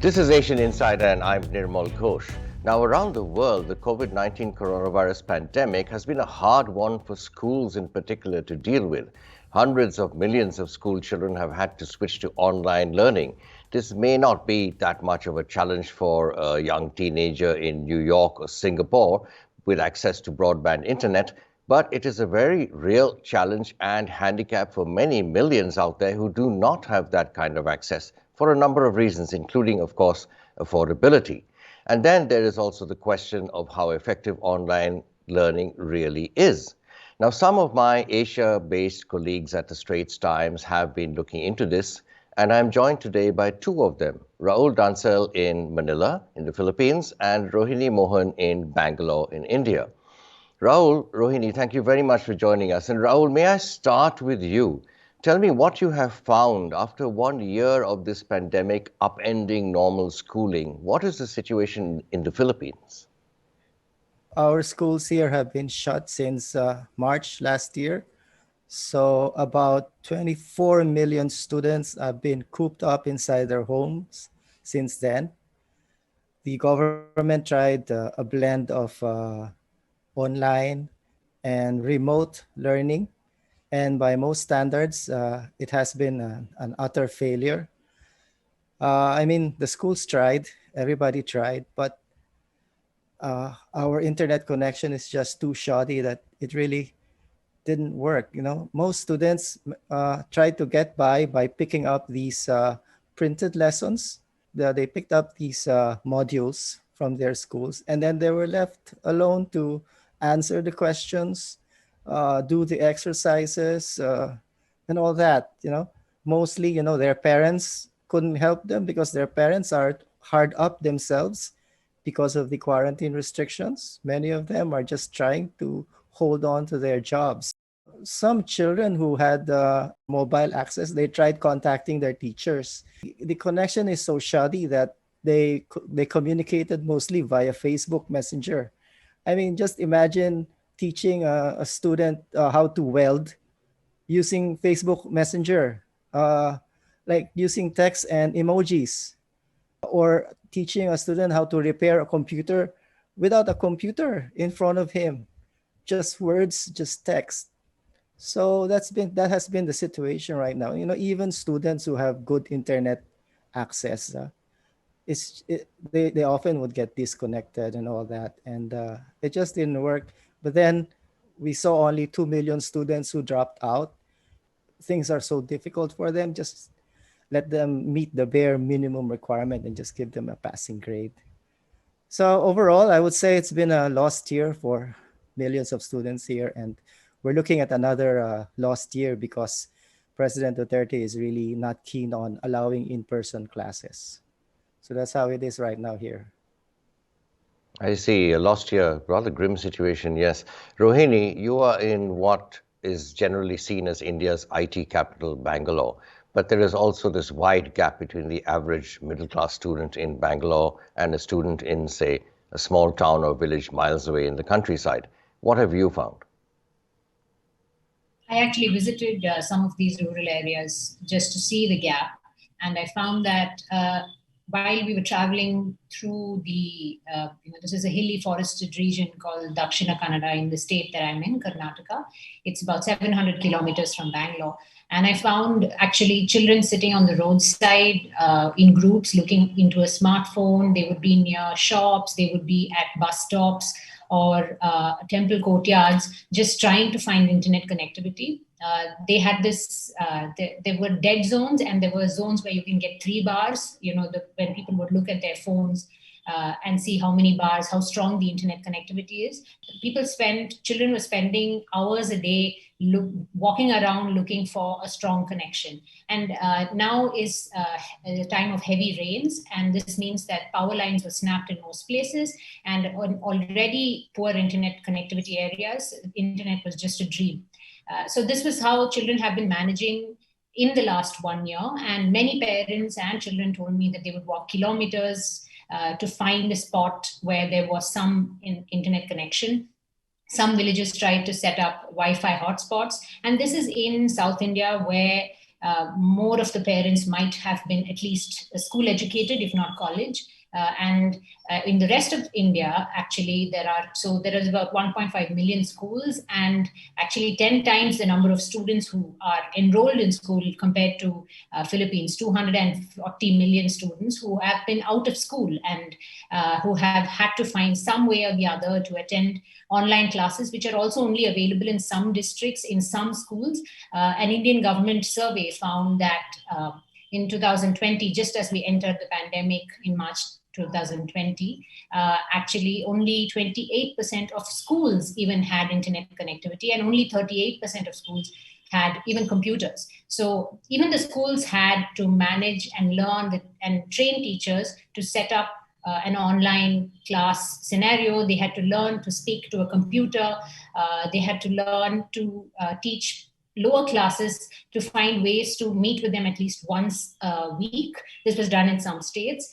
This is Asian Insider and I'm Nirmal Ghosh. Now, around the world, the COVID-19 coronavirus pandemic has been a hard one for schools in particular to deal with. Hundreds of millions of school children have had to switch to online learning. This may not be that much of a challenge for a young teenager in New York or Singapore with access to broadband internet, but it is a very real challenge and handicap for many millions out there who do not have that kind of access for a number of reasons, including, of course, affordability. And then there is also the question of how effective online learning really is. Now, some of my Asia-based colleagues at the Straits Times have been looking into this, and I'm joined today by two of them, Rahul Dansel in Manila, in the Philippines, and Rohini Mohan in Bangalore, in India. Rahul, Rohini, thank you very much for joining us. And Rahul, may I start with you? Tell me what you have found after 1 year of this pandemic upending normal schooling. What is the situation in the Philippines? Our schools here have been shut since March last year. So about 24 million students have been cooped up inside their homes since then. The government tried a blend of online and remote learning. And by most standards, it has been an utter failure. The schools tried, everybody tried, but our internet connection is just too shoddy that it really didn't work. Most students tried to get by picking up these printed lessons. They picked up these modules from their schools, and then they were left alone to answer the questions, do the exercises, and all that. Mostly, their parents couldn't help them because their parents are hard up themselves because of the quarantine restrictions. Many of them are just trying to hold on to their jobs. Some children who had mobile access, they tried contacting their teachers. The connection is so shoddy that they communicated mostly via Facebook Messenger. Just imagine teaching a student how to weld using Facebook Messenger, like using text and emojis, or teaching a student how to repair a computer without a computer in front of him, just words, just text. So that has been the situation right now. Even students who have good internet access, they often would get disconnected and all that, and it just didn't work. But then we saw only 2 million students who dropped out. Things are so difficult for them. Just let them meet the bare minimum requirement and just give them a passing grade. So overall, I would say it's been a lost year for millions of students here, and we're looking at another lost year because President Duterte is really not keen on allowing in-person classes. So that's how it is right now here. I see, a lost year, rather grim situation, yes. Rohini, you are in what is generally seen as India's IT capital, Bangalore. But there is also this wide gap between the average middle-class student in Bangalore and a student in, say, a small town or village miles away in the countryside. What have you found? I actually visited some of these rural areas just to see the gap. And I found that while we were traveling through this is a hilly forested region called Dakshina Kannada in the state that I'm in, Karnataka. It's about 700 kilometers from Bangalore. And I found actually children sitting on the roadside in groups looking into a smartphone. They would be near shops, they would be at bus stops or temple courtyards, just trying to find internet connectivity. They had this, there were dead zones and there were zones where you can get 3 bars, when people would look at their phones and see how many bars, how strong the internet connectivity is. Children were spending hours a day walking around looking for a strong connection. And now is a time of heavy rains, and this means that power lines were snapped in most places, and on already poor internet connectivity areas, internet was just a dream. So this was how children have been managing in the last 1 year, and many parents and children told me that they would walk kilometers to find a spot where there was some internet connection. Some villages tried to set up Wi-Fi hotspots, and this is in South India where more of the parents might have been at least school educated, if not college. And in the rest of India, actually, there is about 1.5 million schools, and actually 10 times the number of students who are enrolled in school compared to Philippines. 240 million students who have been out of school and who have had to find some way or the other to attend online classes, which are also only available in some districts, in some schools. An Indian government survey found that in 2020, just as we entered the pandemic in March 2020, actually only 28% of schools even had internet connectivity, and only 38% of schools had even computers. So even the schools had to manage and learn and train teachers to set up an online class scenario. They had to learn to speak to a computer. They had to learn to teach lower classes to find ways to meet with them at least once a week. This was done in some states.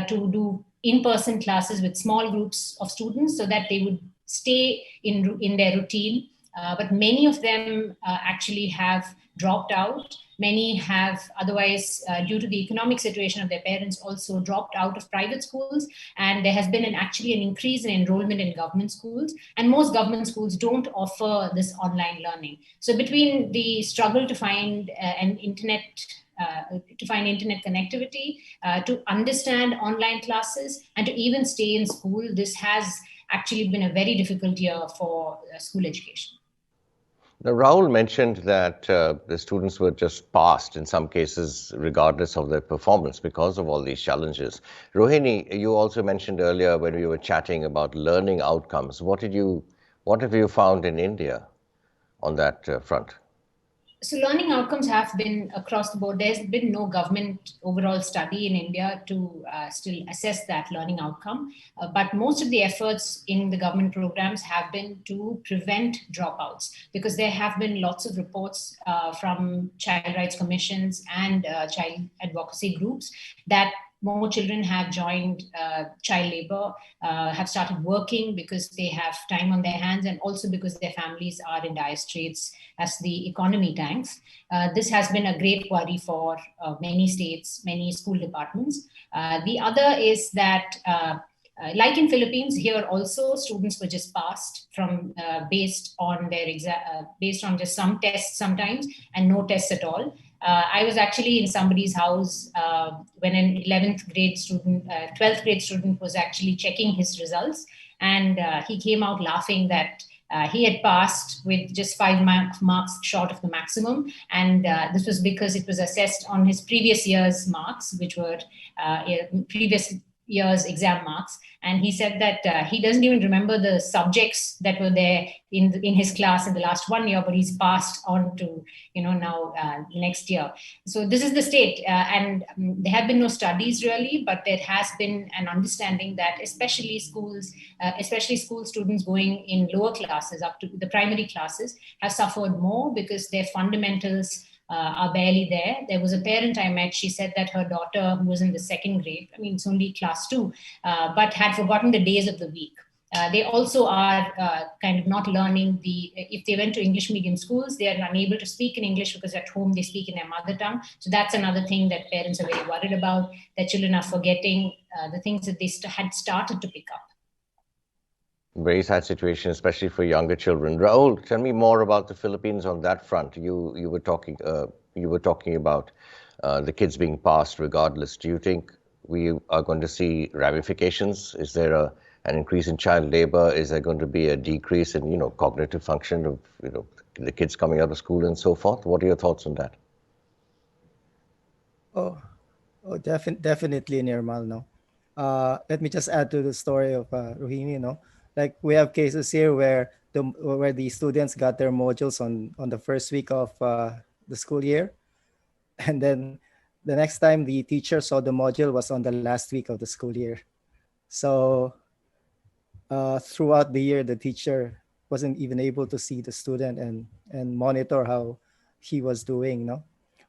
To do in-person classes with small groups of students so that they would stay in their routine. But many of them actually have dropped out. Many have otherwise, due to the economic situation of their parents, also dropped out of private schools. And there has been actually an increase in enrollment in government schools. And most government schools don't offer this online learning. So between the struggle to find internet connectivity, to understand online classes, and to even stay in school, this has actually been a very difficult year for school education. Now, Rahul mentioned that the students were just passed in some cases, regardless of their performance, because of all these challenges. Rohini, you also mentioned earlier when we were chatting about learning outcomes. What have you found in India on that front? So learning outcomes have been across the board. There's been no government overall study in India to still assess that learning outcome. But most of the efforts in the government programs have been to prevent dropouts, because there have been lots of reports from child rights commissions and child advocacy groups that more children have joined child labor, have started working because they have time on their hands, and also because their families are in dire straits as the economy tanks. This has been a great worry for many states, many school departments. The other is that like in Philippines, here also students were just passed from based on their based on just some tests sometimes and no tests at all. I was actually in somebody's house when an 11th grade student, 12th grade student was actually checking his results, and he came out laughing that he had passed with just 5 marks short of the maximum. And this was because it was assessed on his previous year's marks, which were previous year's exam marks. And he said that he doesn't even remember the subjects that were there in his class in the last 1 year, but he's passed on to, now next year. So this is the state. And there have been no studies really, but there has been an understanding that especially school students going in lower classes up to the primary classes have suffered more because their fundamentals are barely there. There was a parent I met, she said that her daughter, who was in the 2nd grade, I mean, it's only class 2, but had forgotten the days of the week. They also are kind of not learning if they went to English medium schools, they are unable to speak in English because at home they speak in their mother tongue. So that's another thing that parents are very worried about, that children are forgetting the things that they had started to pick up. Very sad situation, especially for younger children. Rahul, tell me more about the Philippines on that front. You were talking about the kids being passed regardless. Do you think we are going to see ramifications? Is there an increase in child labor? Is there going to be a decrease in cognitive function of the kids coming out of school and so forth? What are your thoughts on that? Definitely, Nirmal. No, let me just add to the story of Rohini. Like we have cases here where the students got their modules on the first week of the school year, and then the next time the teacher saw the module was on the last week of the school year. So throughout the year, the teacher wasn't even able to see the student and monitor how he was doing.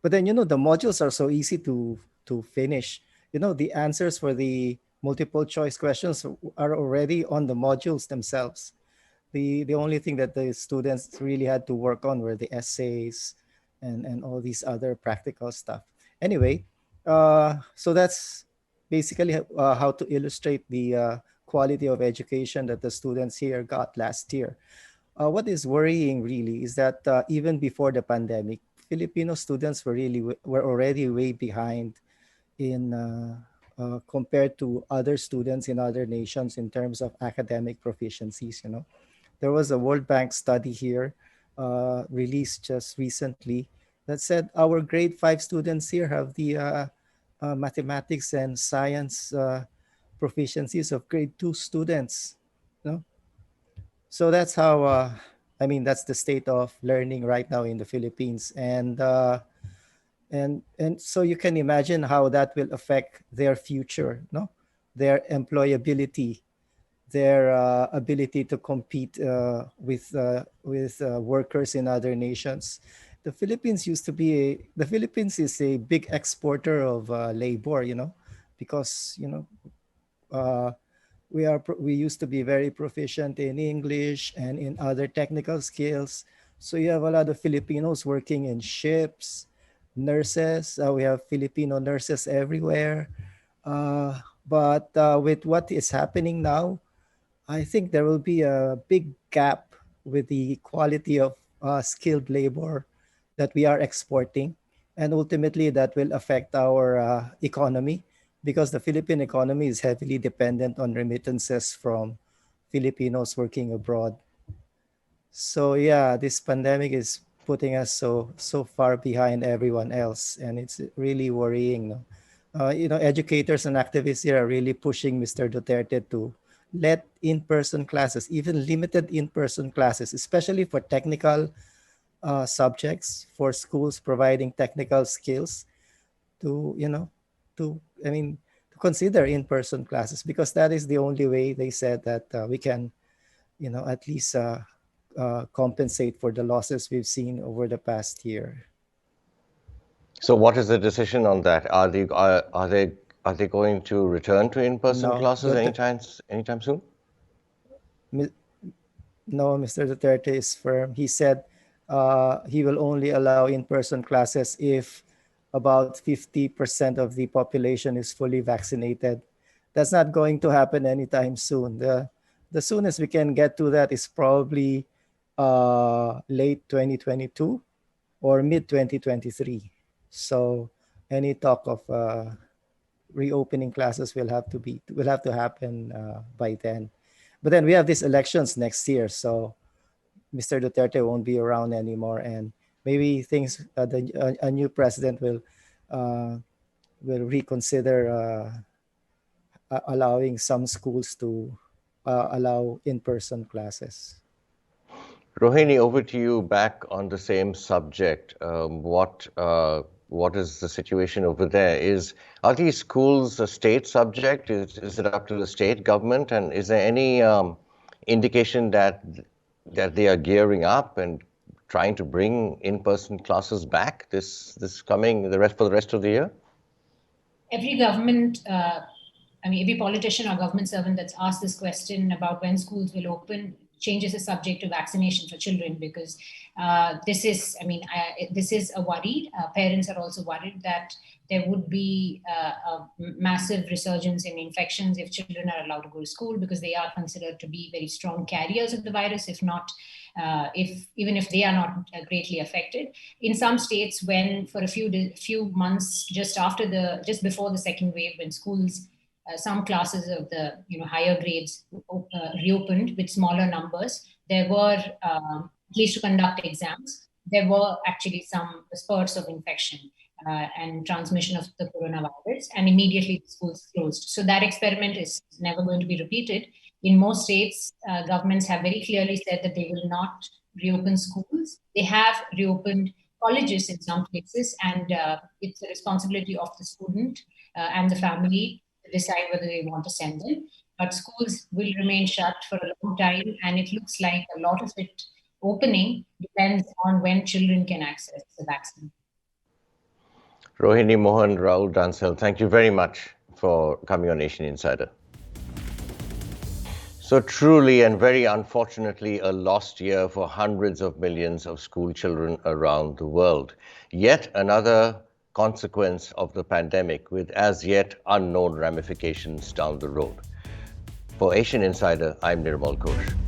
But then the modules are so easy to finish. The answers for the multiple choice questions are already on the modules themselves. The only thing that the students really had to work on were the essays, and all these other practical stuff. Anyway, so that's basically how to illustrate the quality of education that the students here got last year. What is worrying really is that even before the pandemic, Filipino students were already way behind in compared to other students in other nations in terms of academic proficiencies. There was a World Bank study here released just recently that said our grade 5 students here have the mathematics and science proficiencies of grade 2 students. You know? So that's how, that's the state of learning right now in the Philippines. And so you can imagine how that will affect their future, no? Their employability, their ability to compete with workers in other nations. The Philippines is a big exporter of labor, because uh, we used to be very proficient in English and in other technical skills. So you have a lot of Filipinos working in ships, nurses. We have Filipino nurses everywhere. But with what is happening now, I think there will be a big gap with the quality of skilled labor that we are exporting. And ultimately, that will affect our economy because the Philippine economy is heavily dependent on remittances from Filipinos working abroad. So yeah, this pandemic is putting us so far behind everyone else, and it's really worrying. No? Educators and activists here are really pushing Mr. Duterte to let in-person classes, even limited in-person classes, especially for technical subjects, for schools providing technical skills, to to I mean to consider in-person classes because that is the only way they said that we can at least compensate for the losses we've seen over the past year. So, what is the decision on that? Are they going to return to in-person No, classes anytime soon? no, Mr. Duterte is firm. He said he will only allow in-person classes if about 50% of the population is fully vaccinated. That's not going to happen anytime soon. The soonest we can get to that is probably late 2022 or mid 2023. So any talk of reopening classes will have to happen by then. But then we have these elections next year, so Mr. Duterte won't be around anymore, and maybe a new president uh, will reconsider allowing some schools to allow in-person classes. Rohini, over to you back on the same subject. What is the situation over there? Are these schools a state subject? Is it up to the state government? And is there any indication that they are gearing up and trying to bring in-person classes back for the rest of the year? Every government, every politician or government servant that's asked this question about when schools will open changes the subject to vaccination for children because this is a worry. Parents are also worried that there would be a massive resurgence in infections if children are allowed to go to school because they are considered to be very strong carriers of the virus, if not, even if they are not greatly affected. In some states, when for a few months just before the second wave, when schools some classes of the higher grades reopened with smaller numbers. There were, at least to conduct exams, there were actually some spurts of infection and transmission of the coronavirus, and immediately the schools closed. So that experiment is never going to be repeated. In most states, governments have very clearly said that they will not reopen schools. They have reopened colleges in some places, and it's the responsibility of the student and the family decide whether they want to send them. But schools will remain shut for a long time, and it looks like a lot of it opening depends on when children can access the vaccine. Rohini, Mohan, Rahul, Dansel, thank you very much for coming on Asian Insider. So So truly and very unfortunately a lost year for hundreds of millions of school children around the world. Yet another consequence of the pandemic with as yet unknown ramifications down the road. For Asian Insider, I'm Nirmal Ghosh.